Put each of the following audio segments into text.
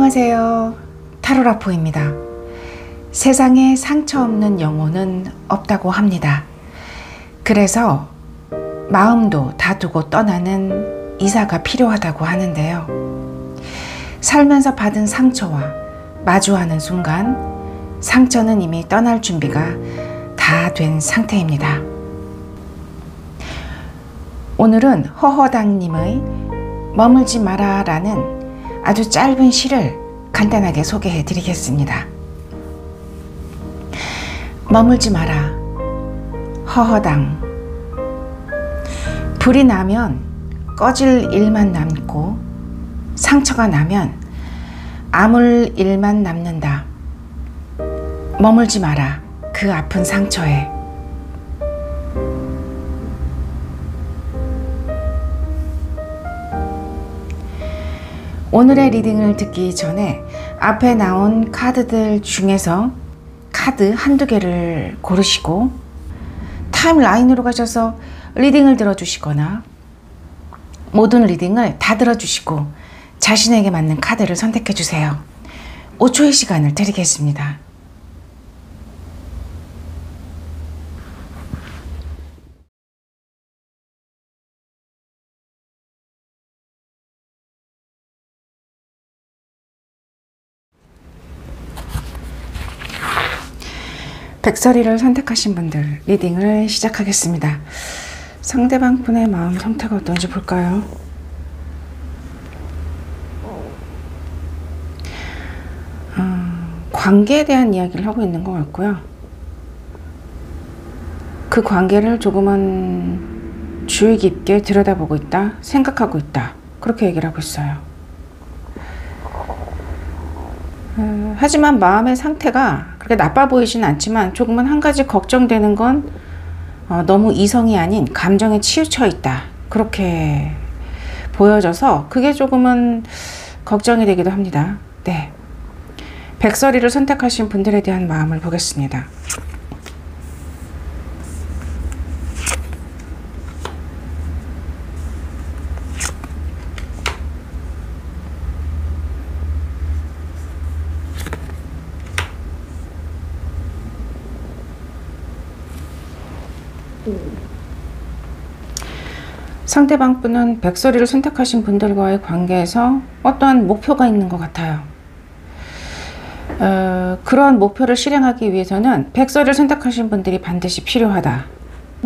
안녕하세요. 타로라포입니다. 세상에 상처 없는 영혼은 없다고 합니다. 그래서 마음도 다두고 떠나는 이사가 필요하다고 하는데요. 살면서 받은 상처와 마주하는 순간 상처는 이미 떠날 준비가 다 된 상태입니다. 오늘은 허허당님의 머물지 마라 라는 아주 짧은 시를 간단하게 소개해 드리겠습니다. 머물지 마라. 허허당. 불이 나면 꺼질 일만 남고 상처가 나면 아물 일만 남는다. 머물지 마라. 그 아픈 상처에. 오늘의 리딩을 듣기 전에 앞에 나온 카드들 중에서 카드 한두 개를 고르시고 타임라인으로 가셔서 리딩을 들어주시거나 모든 리딩을 다 들어주시고 자신에게 맞는 카드를 선택해 주세요. 5초의 시간을 드리겠습니다. 백설이를 선택하신 분들 리딩을 시작하겠습니다. 상대방 분의 마음 상태가 어떤지 볼까요? 관계에 대한 이야기를 하고 있는 것 같고요. 그 관계를 조금은 주의 깊게 들여다보고 있다, 생각하고 있다, 그렇게 얘기를 하고 있어요. 하지만 마음의 상태가 그렇게 나빠 보이지는 않지만 조금은 한 가지 걱정되는 건 너무 이성이 아닌 감정에 치우쳐 있다, 그렇게 보여져서 그게 조금은 걱정이 되기도 합니다. 네, 백설이를 선택하신 분들에 대한 마음을 보겠습니다. 상대방 분은 백설이를 선택하신 분들과의 관계에서 어떠한 목표가 있는 것 같아요. 그런 목표를 실행하기 위해서는 백설이를 선택하신 분들이 반드시 필요하다.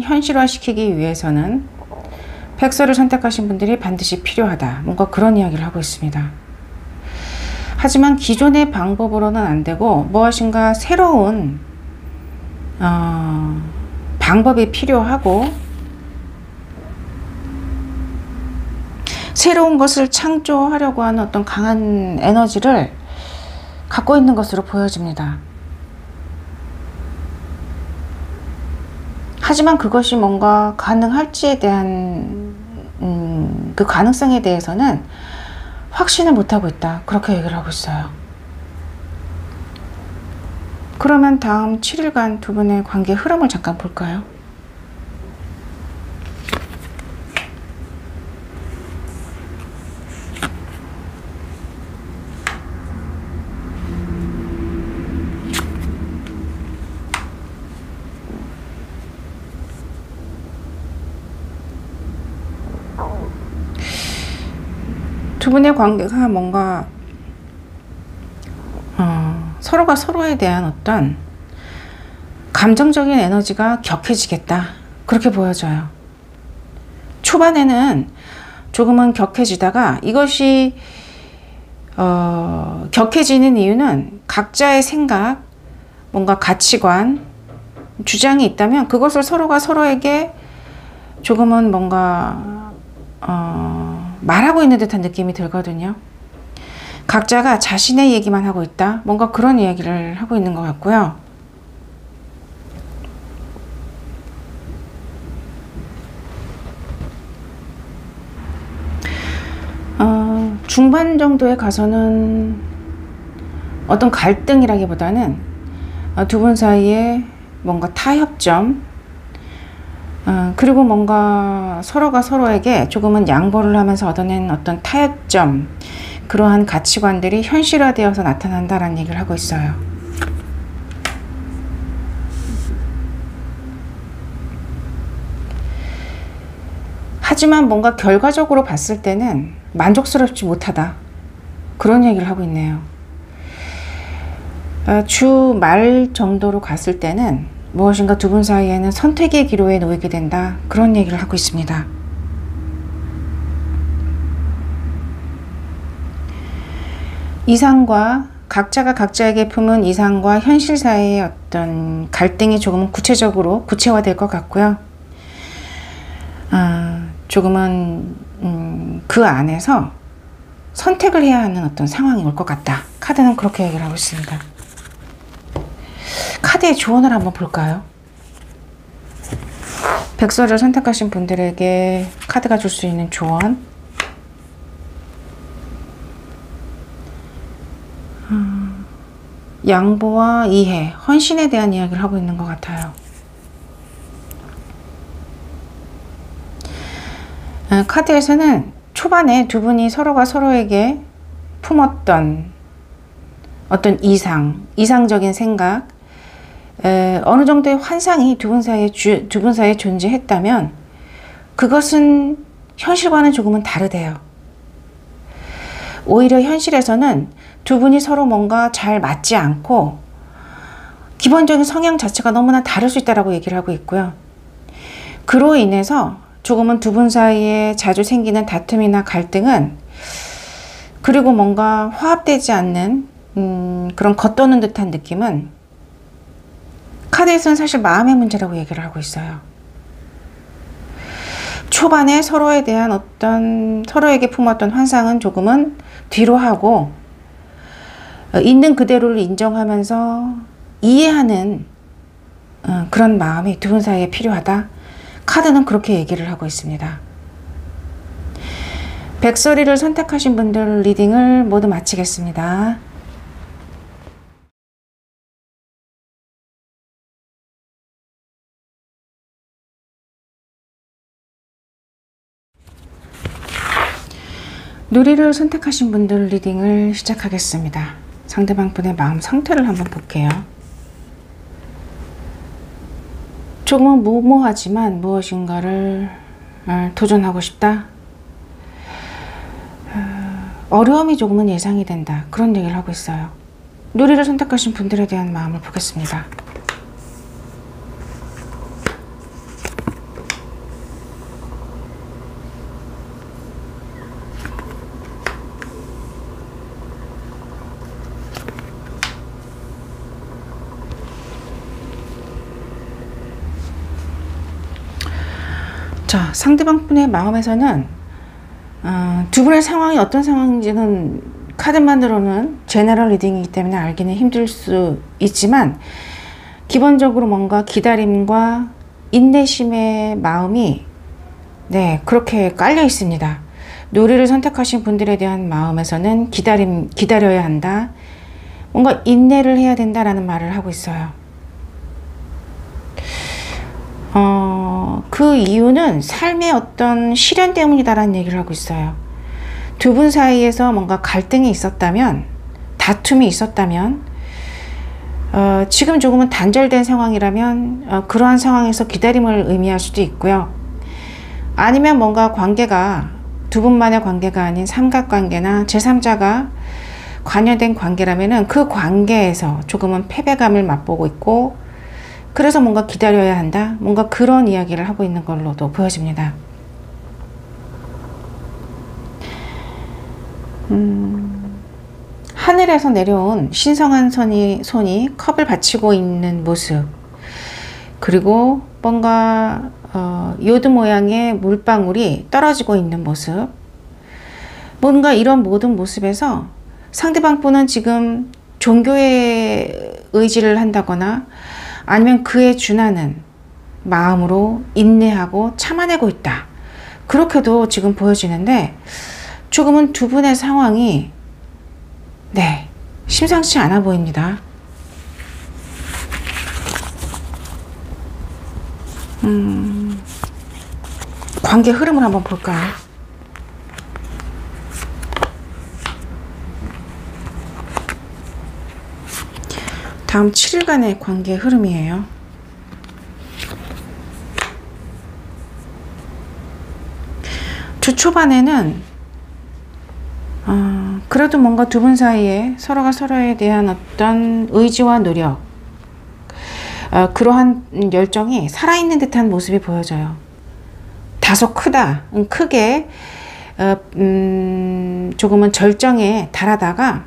현실화시키기 위해서는 백설이를 선택하신 분들이 반드시 필요하다. 뭔가 그런 이야기를 하고 있습니다. 하지만 기존의 방법으로는 안 되고 무엇인가 새로운 방법이 필요하고 새로운 것을 창조하려고 하는 어떤 강한 에너지를 갖고 있는 것으로 보여집니다. 하지만 그것이 뭔가 가능할지에 대한 그 가능성에 대해서는 확신을 못하고 있다, 그렇게 얘기를 하고 있어요. 그러면 다음 7일간 두 분의 관계 흐름을 잠깐 볼까요? 두 분의 관계가 뭔가 서로가 서로에 대한 어떤 감정적인 에너지가 격해지겠다, 그렇게 보여져요. 초반에는 조금은 격해지다가 이것이 격해지는 이유는 각자의 생각, 뭔가 가치관, 주장이 있다면 그것을 서로가 서로에게 조금은 뭔가 말하고 있는 듯한 느낌이 들거든요. 각자가 자신의 얘기만 하고 있다, 뭔가 그런 이야기를 하고 있는 것 같고요. 중반 정도에 가서는 어떤 갈등이라기보다는 두 분 사이에 뭔가 타협점, 그리고 뭔가 서로가 서로에게 조금은 양보를 하면서 얻어낸 어떤 타협점, 그러한 가치관들이 현실화되어서 나타난다라는 얘기를 하고 있어요. 하지만 뭔가 결과적으로 봤을 때는 만족스럽지 못하다. 그런 얘기를 하고 있네요. 주 말 정도로 갔을 때는 무엇인가 두 분 사이에는 선택의 기로에 놓이게 된다. 그런 얘기를 하고 있습니다. 이상과 각자가 각자에게 품은 이상과 현실 사이의 어떤 갈등이 조금은 구체화될 것 같고요. 조금은 그 안에서 선택을 해야 하는 어떤 상황이 올 것 같다. 카드는 그렇게 얘기를 하고 있습니다. 카드의 조언을 한번 볼까요? 백설을 선택하신 분들에게 카드가 줄 수 있는 조언. 양보와 이해, 헌신에 대한 이야기를 하고 있는 것 같아요. 카드에서는 초반에 두 분이 서로가 서로에게 품었던 어떤 이상적인 생각, 어느 정도의 환상이 두 분 사이에 존재했다면 그것은 현실과는 조금은 다르대요. 오히려 현실에서는 두 분이 서로 뭔가 잘 맞지 않고 기본적인 성향 자체가 너무나 다를 수 있다고 얘기를 하고 있고요. 그로 인해서 조금은 두 분 사이에 자주 생기는 다툼이나 갈등은, 그리고 뭔가 화합되지 않는 그런 겉도는 듯한 느낌은 카드에서는 사실 마음의 문제라고 얘기를 하고 있어요. 초반에 서로에 대한 서로에게 품었던 환상은 조금은 뒤로 하고 있는 그대로를 인정하면서 이해하는 그런 마음이 두 분 사이에 필요하다. 카드는 그렇게 얘기를 하고 있습니다. 백설이를 선택하신 분들 리딩을 모두 마치겠습니다. 누리를 선택하신 분들 리딩을 시작하겠습니다. 상대방 분의 마음 상태를 한번 볼게요. 조금은 무모하지만 무엇인가를 도전하고 싶다. 어려움이 조금은 예상이 된다. 그런 얘기를 하고 있어요. 누리를 선택하신 분들에 대한 마음을 보겠습니다. 자, 상대방 분의 마음에서는 두 분의 상황이 어떤 상황인지는 카드만으로는 제너럴 리딩이기 때문에 알기는 힘들 수 있지만, 기본적으로 뭔가 기다림과 인내심의 마음이 그렇게 깔려 있습니다. 누리를 선택하신 분들에 대한 마음에서는 기다려야 한다. 뭔가 인내를 해야 된다라는 말을 하고 있어요. 그 이유는 삶의 어떤 시련 때문이다라는 얘기를 하고 있어요. 두 분 사이에서 뭔가 갈등이 있었다면, 다툼이 있었다면, 지금 조금은 단절된 상황이라면 그러한 상황에서 기다림을 의미할 수도 있고요. 아니면 뭔가 관계가 두 분만의 관계가 아닌 삼각관계나 제3자가 관여된 관계라면은 그 관계에서 조금은 패배감을 맛보고 있고, 그래서 뭔가 기다려야 한다. 뭔가 그런 이야기를 하고 있는 걸로도 보여집니다. 하늘에서 내려온 신성한 손이 컵을 받치고 있는 모습, 그리고 뭔가 요드 모양의 물방울이 떨어지고 있는 모습, 뭔가 이런 모든 모습에서 상대방 분은 지금 종교의 의지를 한다거나 아니면 그에 준하는 마음으로 인내하고 참아내고 있다. 그렇게도 지금 보여지는데, 조금은 두 분의 상황이 심상치 않아 보입니다. 관계 흐름을 한번 볼까요? 다음 7일간의 관계 흐름이에요. 주 초반에는 그래도 뭔가 두 분 사이에 서로가 서로에 대한 어떤 의지와 노력, 그러한 열정이 살아있는 듯한 모습이 보여져요. 다소 크게 조금은 절정에 달하다가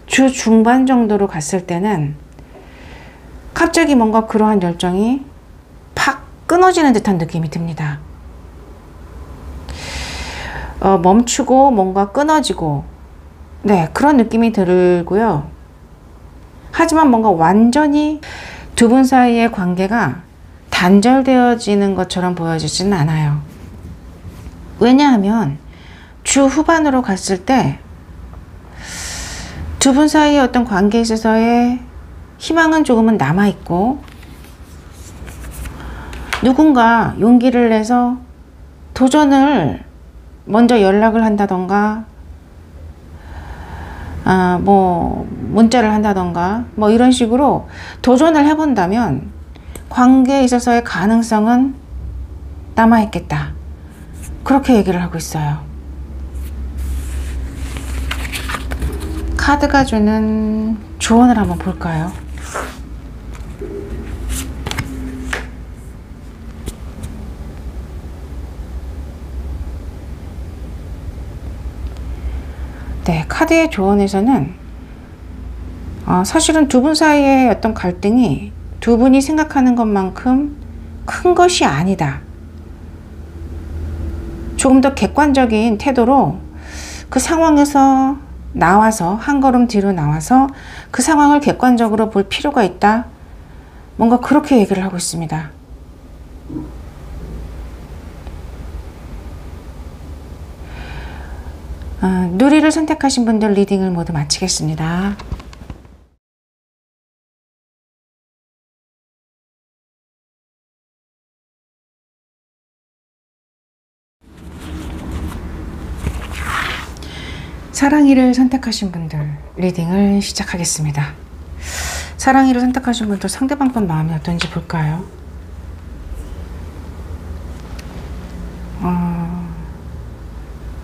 주 중반 정도로 갔을 때는 갑자기 뭔가 그러한 열정이 팍 끊어지는 듯한 느낌이 듭니다. 멈추고 뭔가 끊어지고, 네, 그런 느낌이 들고요. 하지만 뭔가 완전히 두 분 사이의 관계가 단절되어지는 것처럼 보여지지는 않아요. 왜냐하면 주 후반으로 갔을 때 두 분 사이의 어떤 관계에 있어서의 희망은 조금은 남아있고, 누군가 용기를 내서 도전을 먼저 연락을 한다던가, 뭐 문자를 한다던가 뭐 이런 식으로 도전을 해본다면 관계에 있어서의 가능성은 남아있겠다, 그렇게 얘기를 하고 있어요. 카드가 주는 조언을 한번 볼까요? 네, 카드의 조언에서는 사실은 두 분 사이의 어떤 갈등이 두 분이 생각하는 것만큼 큰 것이 아니다. 조금 더 객관적인 태도로 그 상황에서 나와서, 한 걸음 뒤로 나와서 그 상황을 객관적으로 볼 필요가 있다. 뭔가 그렇게 얘기를 하고 있습니다. 누리를 선택하신 분들 리딩을 모두 마치겠습니다. 사랑이를 선택하신 분들 리딩을 시작하겠습니다. 사랑이를 선택하신 분들 상대방 분 마음이 어떤지 볼까요?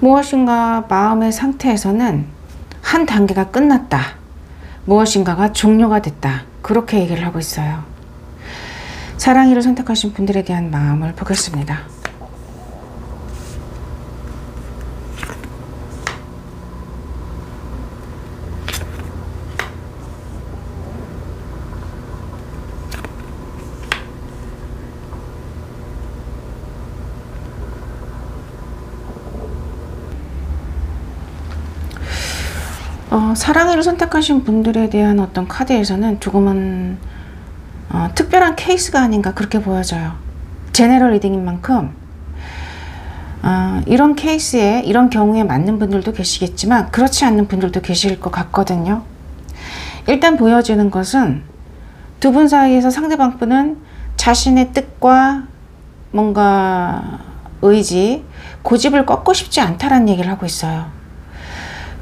무엇인가 마음의 상태에서는 한 단계가 끝났다, 무엇인가가 종료가 됐다, 그렇게 얘기를 하고 있어요. 사랑이를 선택하신 분들에 대한 마음을 보겠습니다. 사랑이를 선택하신 분들에 대한 어떤 카드에서는 조금은 특별한 케이스가 아닌가 그렇게 보여져요. 제너럴 리딩인 만큼 이런 케이스에, 이런 경우에 맞는 분들도 계시겠지만 그렇지 않는 분들도 계실 것 같거든요. 일단 보여지는 것은 두 분 사이에서 상대방 분은 자신의 뜻과 뭔가 의지, 고집을 꺾고 싶지 않다라는 얘기를 하고 있어요.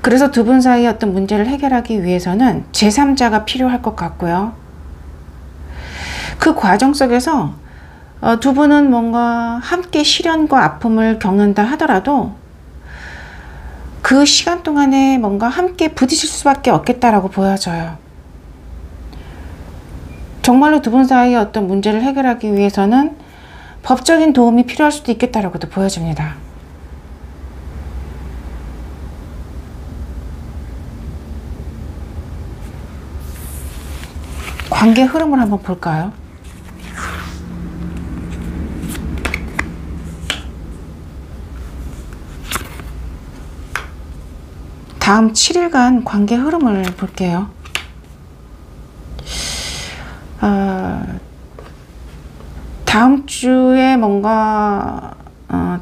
그래서 두 분 사이의 어떤 문제를 해결하기 위해서는 제3자가 필요할 것 같고요. 그 과정 속에서 두 분은 뭔가 함께 시련과 아픔을 겪는다 하더라도 그 시간 동안에 뭔가 함께 부딪힐 수밖에 없겠다라고 보여져요. 정말로 두 분 사이의 어떤 문제를 해결하기 위해서는 법적인 도움이 필요할 수도 있겠다라고도 보여집니다. 관계 흐름을 한번 볼까요? 다음 7일간 관계 흐름을 볼게요. 다음 주에 뭔가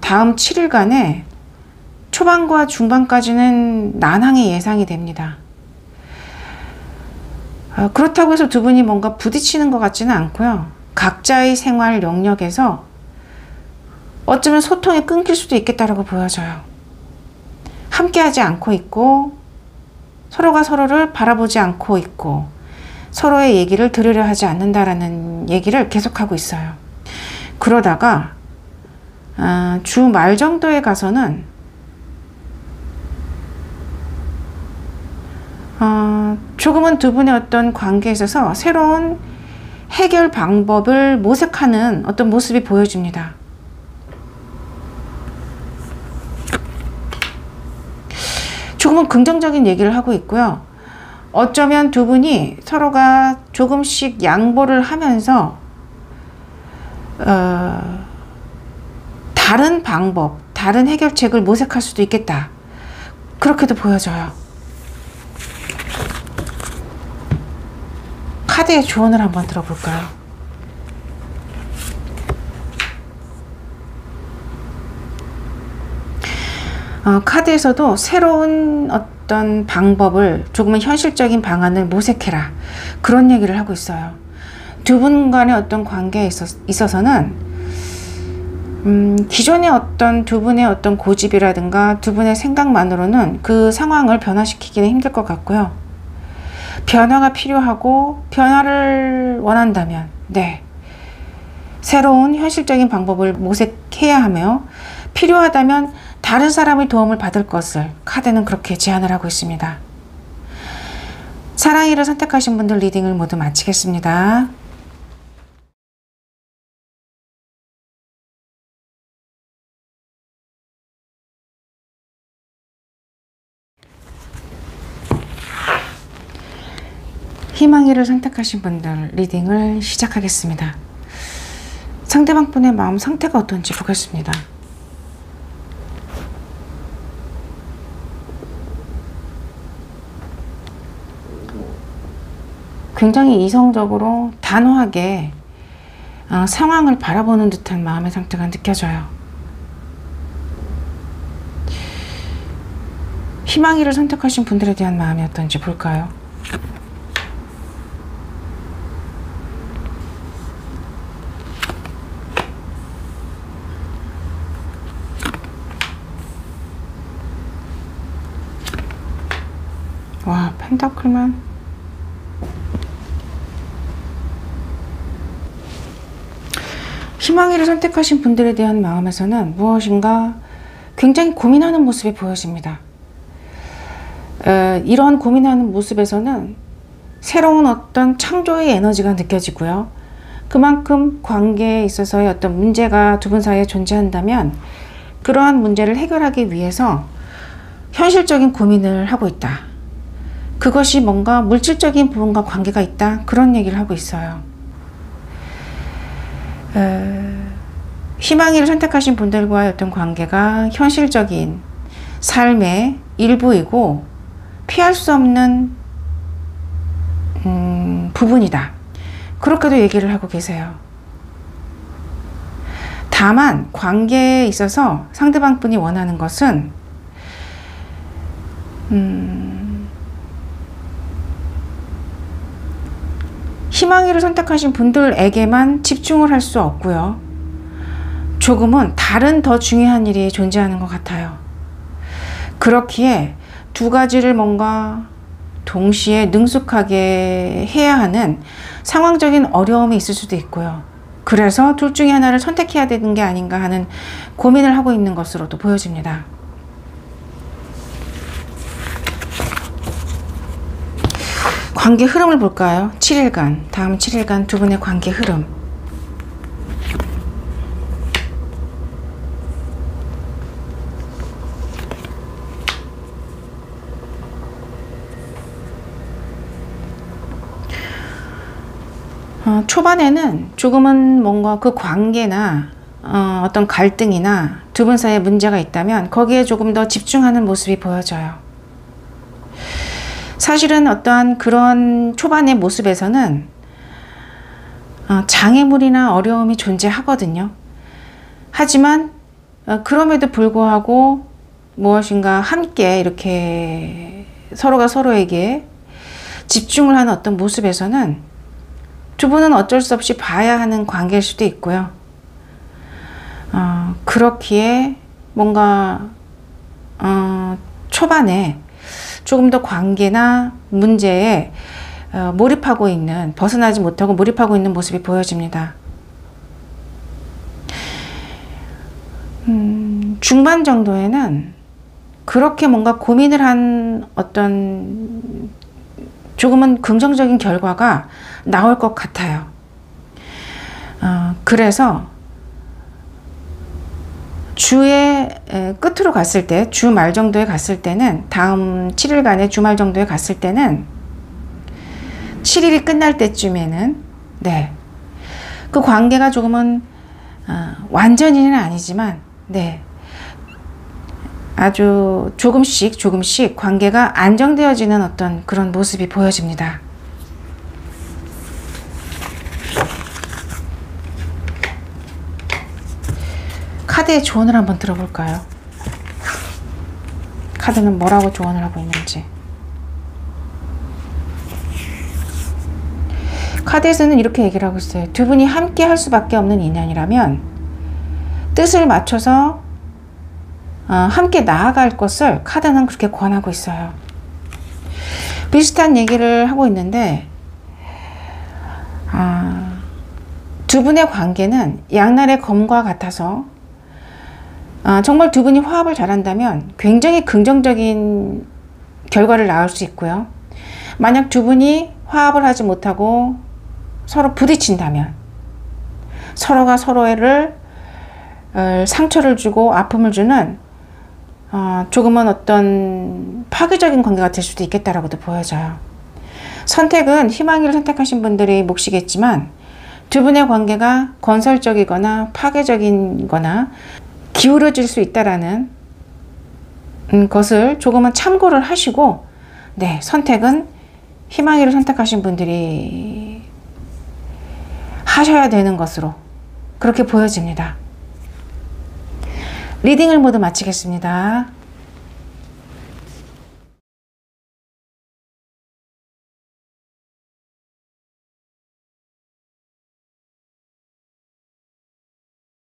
다음 7일간에 초반과 중반까지는 난항이 예상이 됩니다. 그렇다고 해서 두 분이 뭔가 부딪히는 것 같지는 않고요. 각자의 생활 영역에서 어쩌면 소통이 끊길 수도 있겠다라고 보여져요. 함께하지 않고 있고, 서로가 서로를 바라보지 않고 있고, 서로의 얘기를 들으려 하지 않는다라는 얘기를 계속하고 있어요. 그러다가 주 말 정도에 가서는 조금은 두 분의 어떤 관계에 있어서 새로운 해결 방법을 모색하는 어떤 모습이 보여집니다. 조금은 긍정적인 얘기를 하고 있고요. 어쩌면 두 분이 서로가 조금씩 양보를 하면서 다른 방법, 다른 해결책을 모색할 수도 있겠다. 그렇게도 보여져요. 카드의 조언을 한번 들어볼까요? 카드에서도 새로운 어떤 방법을, 조금은 현실적인 방안을 모색해라, 그런 얘기를 하고 있어요. 두 분 간의 어떤 관계에 있어서는 기존의 어떤 두 분의 어떤 고집이라든가 두 분의 생각만으로는 그 상황을 변화시키기는 힘들 것 같고요. 변화가 필요하고 변화를 원한다면 새로운 현실적인 방법을 모색해야 하며, 필요하다면 다른 사람의 도움을 받을 것을 카드는 그렇게 제안을 하고 있습니다. 사랑이를 선택하신 분들 리딩을 모두 마치겠습니다. 희망이를 선택하신 분들 리딩을 시작하겠습니다. 상대방 분의 마음 상태가 어떤지 보겠습니다. 굉장히 이성적으로 단호하게 상황을 바라보는 듯한 마음의 상태가 느껴져요. 희망이를 선택하신 분들에 대한 마음이 어떤지 볼까요? 와, 펜타클만. 희망이를 선택하신 분들에 대한 마음에서는 무엇인가 굉장히 고민하는 모습이 보여집니다. 이런 고민하는 모습에서는 새로운 어떤 창조의 에너지가 느껴지고요. 그만큼 관계에 있어서의 어떤 문제가 두 분 사이에 존재한다면 그러한 문제를 해결하기 위해서 현실적인 고민을 하고 있다. 그것이 뭔가 물질적인 부분과 관계가 있다. 그런 얘기를 하고 있어요. 희망이를 선택하신 분들과의 어떤 관계가 현실적인 삶의 일부이고 피할 수 없는 부분이다. 그렇게도 얘기를 하고 계세요. 다만 관계에 있어서 상대방 분이 원하는 것은 희망이를 선택하신 분들에게만 집중을 할 수 없고요. 조금은 다른 더 중요한 일이 존재하는 것 같아요. 그렇기에 두 가지를 뭔가 동시에 능숙하게 해야 하는 상황적인 어려움이 있을 수도 있고요. 그래서 둘 중에 하나를 선택해야 되는 게 아닌가 하는 고민을 하고 있는 것으로도 보여집니다. 관계 흐름을 볼까요? 7일간, 다음 7일간 두 분의 관계 흐름. 초반에는 조금은 뭔가 그 관계나 어떤 갈등이나 두 분 사이에 문제가 있다면 거기에 조금 더 집중하는 모습이 보여져요. 사실은 어떠한 그런 초반의 모습에서는 장애물이나 어려움이 존재하거든요. 하지만 그럼에도 불구하고 무엇인가 함께 이렇게 서로가 서로에게 집중을 하는 어떤 모습에서는 두 분은 어쩔 수 없이 봐야 하는 관계일 수도 있고요. 그렇기에 뭔가 초반에 조금 더 관계나 문제에 몰입하고 있는, 벗어나지 못하고 몰입하고 있는 모습이 보여집니다. 중반 정도에는 그렇게 뭔가 고민을 한 어떤 조금은 긍정적인 결과가 나올 것 같아요. 그래서 주의 끝으로 갔을 때, 주말 정도에 갔을 때는, 다음 7일간의 주말 정도에 갔을 때는 7일이 끝날 때쯤에는 네, 그 관계가 조금은 완전히는 아니지만 네, 아주 조금씩 관계가 안정되어지는 어떤 그런 모습이 보여집니다. 카드의 조언을 한번 들어볼까요? 카드는 뭐라고 조언을 하고 있는지. 카드에서는 이렇게 얘기를 하고 있어요. 두 분이 함께 할 수밖에 없는 인연이라면 뜻을 맞춰서 함께 나아갈 것을 카드는 그렇게 권하고 있어요. 비슷한 얘기를 하고 있는데 두 분의 관계는 양날의 검과 같아서 정말 두 분이 화합을 잘한다면 굉장히 긍정적인 결과를 낳을 수 있고요. 만약 두 분이 화합을 하지 못하고 서로 부딪힌다면 서로가 서로를 상처를 주고 아픔을 주는 조금은 어떤 파괴적인 관계가 될 수도 있겠다라고도 보여져요. 선택은 희망이를 선택하신 분들의 몫이겠지만 두 분의 관계가 건설적이거나 파괴적이거나 기울어질 수 있다라는 것을 조금은 참고를 하시고 네, 선택은 희망이를 선택하신 분들이 하셔야 되는 것으로 그렇게 보여집니다. 리딩을 모두 마치겠습니다.